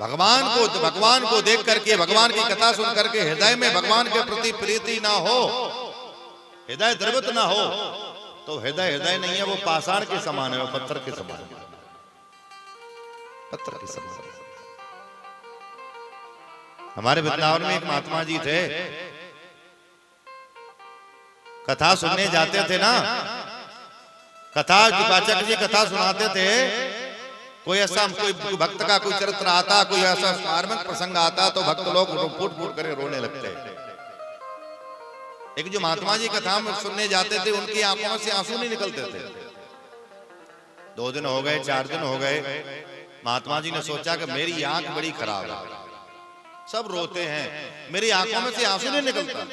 भगवान को देख करके, भगवान की कथा सुन करके हृदय में भगवान के प्रति प्रीति ना हो, हृदय द्रवित ना हो, तो हृदय नहीं है, वो पाषाण के समान है, वो पत्थर के समान है, पत्थर के समान। हमारे वृंदावन में एक महात्मा जी थे, कथा सुनने जाते थे ना, कथा वाचक जी कथा सुनाते थे, कोई ऐसा कोई भक्त का कोई चरित्र आता, कोई ऐसा धार्मिक प्रसंग आता, तो भक्त लोग फूट फूट कर रोने लगते। एक जो महात्मा जी कथा में सुनने जाते थे, उनकी आंखों में से आंसू नहीं निकलते थे। 2 दिन हो गए, 4 दिन हो गए, महात्मा जी ने सोचा कि मेरी आंख बड़ी खराब है, सब रोते हैं, मेरी आंखों में से आंसू नहीं निकलता।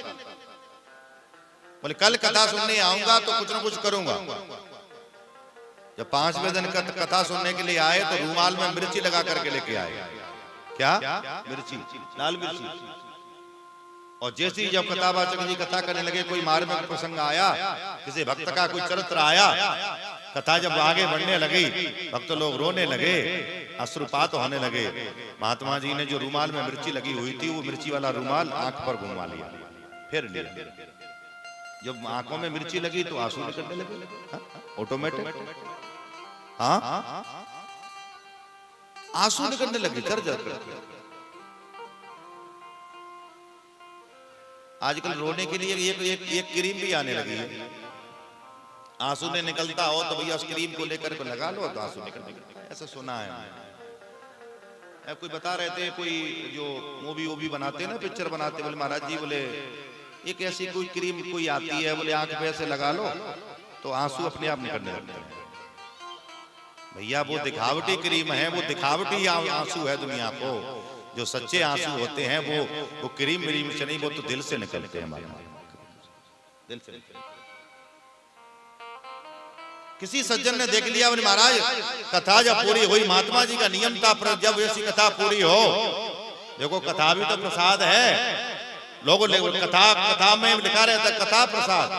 बोले कल कथा सुनने आऊंगा तो कुछ ना कुछ करूंगा। जब 5वें दिन कथा सुनने के लिए आए तो रूमाल में मिर्ची लगा करके लेके आए। क्या? मिर्ची, लाल मिर्ची। और जैसे ही जब कथावाचक जी कथा करने लगे, कोई मार्मिक प्रसंग आया, किसी भक्त का कोई चरित्र आया, कथा जब आगे बढ़ने लगी, भक्त लोग रोने लगे, अश्रुपात होने लगे। महात्मा जी ने जो रूमाल में मिर्ची लगी हुई थी, वो मिर्ची वाला रूमाल आंख पर घुमा लिया, फिर लिया। जब आंखों में मिर्ची लगी तो आंसू निकलने लगे, ऑटोमेटिक। हाँ, आंसू निकलने लगे कर जाकर। आजकल रोने के लिए एक क्रीम भी आने लगी है, आंसू नहीं निकलता हो तो भैया उस क्रीम को लेकर के लगा लो तो आंसू निकलने, ऐसा सुना है। कोई बता रहे थे, कोई जो मूवी बनाते हैं ना, पिक्चर बनाते, बोले महाराज जी, बोले एक ऐसी कोई क्रीम कोई आती है, बोले आंख पे ऐसे लगा लो तो आंसू अपने आप निकलने लगते हैं। भैया वो दिखावटी क्रीम है, वो दिखावटी आंसू है दुनिया को। जो सच्चे आंसू होते हैं वो क्रीम से नहीं, वो तो दिल से निकलते हैं, हमारे दिल से। किसी सज्जन ने देख लिया, बोले महाराज कथा जब पूरी हुई, महात्मा जी का नियम था, जब ऐसी कथा पूरी हो, देखो कथा भी तो प्रसाद है, लोगों कथा में लिखा रहता है कथा प्रसाद।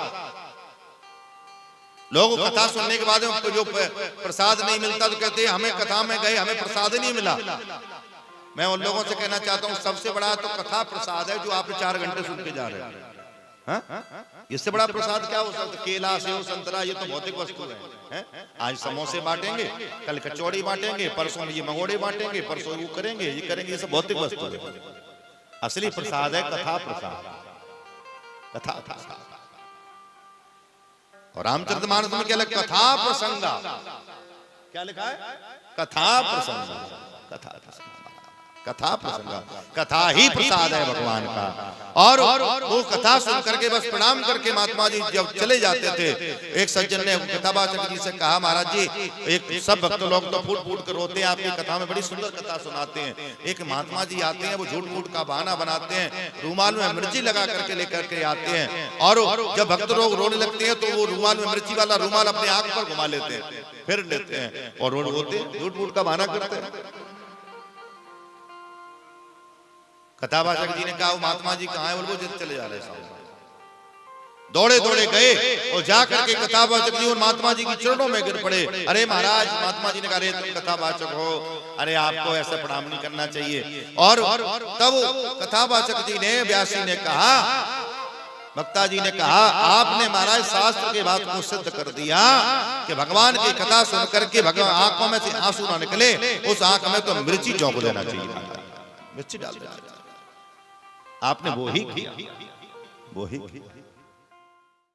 लोग कथा सुनने के बाद जो प्रसाद नहीं मिलता तो कहते हैं हमें कथा में गए, हमें प्रसाद नहीं मिला। मैं उन लोगों से कहना चाहता हूँ, सबसे बड़ा तो कथा प्रसाद है जो आप 4 घंटे सुन के जा रहे हैं। इससे बड़ा प्रसाद क्या हो सकता? केला, सेव, संतरा, ये तो भौतिक वस्तु है। आज समोसे बांटेंगे, कल कचौड़ी बांटेंगे, परसों ये मंगोड़े बांटेंगे, परसों वो करेंगे, ये करेंगे, ये सब भौतिक वस्तु है। असली प्रसाद है कथा प्रसाद, कथा प्रसाद। और रामचरितमानस में क्या लिखा? कथा प्रसंगा। क्या लिखा है? कथा प्रसंगा, कथा प्रसंगा, कथा प्रसंगा। कथा ही प्रसाद है भगवान का। और वो कथा सुन करके बस प्रणाम करके महात्मा जी जब चले जाते थे, एक सज्जन ने कथावाचक जी से कहा, महाराज जी, एक सब भक्त लोग तो फूट फूट कर रोते हैं, आपकी कथा में बड़ी सुंदर कथा सुनाते हैं। एक महात्मा जी आते हैं, वो झूठ मूठ का बहाना बनाते हैं, रूमाल में मिर्ची लगा करके लेकर के आते हैं, और जब भक्त लोग रोने लगते हैं तो वो रूमाल में मिर्ची वाला रूमाल अपने आंख पर घुमा लेते हैं, फिर लेते हैं और रोते हैं, झूठ मूठ का बहाना करते हैं। कथावाचक जी ने कहा, वो महात्मा जी कहाँ है? बोले वो चले जा रहे हैं। दौड़े दौड़े गए और जाकर के कथावाचक जी और महात्मा जी की चरणों में गिर पड़े। अरे महाराज, महात्मा जी ने कहा, अरे तुम कथावाचक हो, अरे आपको ऐसा प्रणाम नहीं करना चाहिए। और तब कथावाचक जी ने, व्यास जी ने कहा, वक्ता जी ने कहा, आपने महाराज शास्त्र के बात को सिद्ध कर दिया कि भगवान की कथा सुन करके भगवान आंखों में से आंसू ना निकले, उस आंख में तो मिर्ची चौंक देना चाहिए, मिर्ची डाल देना चाहिए। आपने वो ही किया, वो ही किया।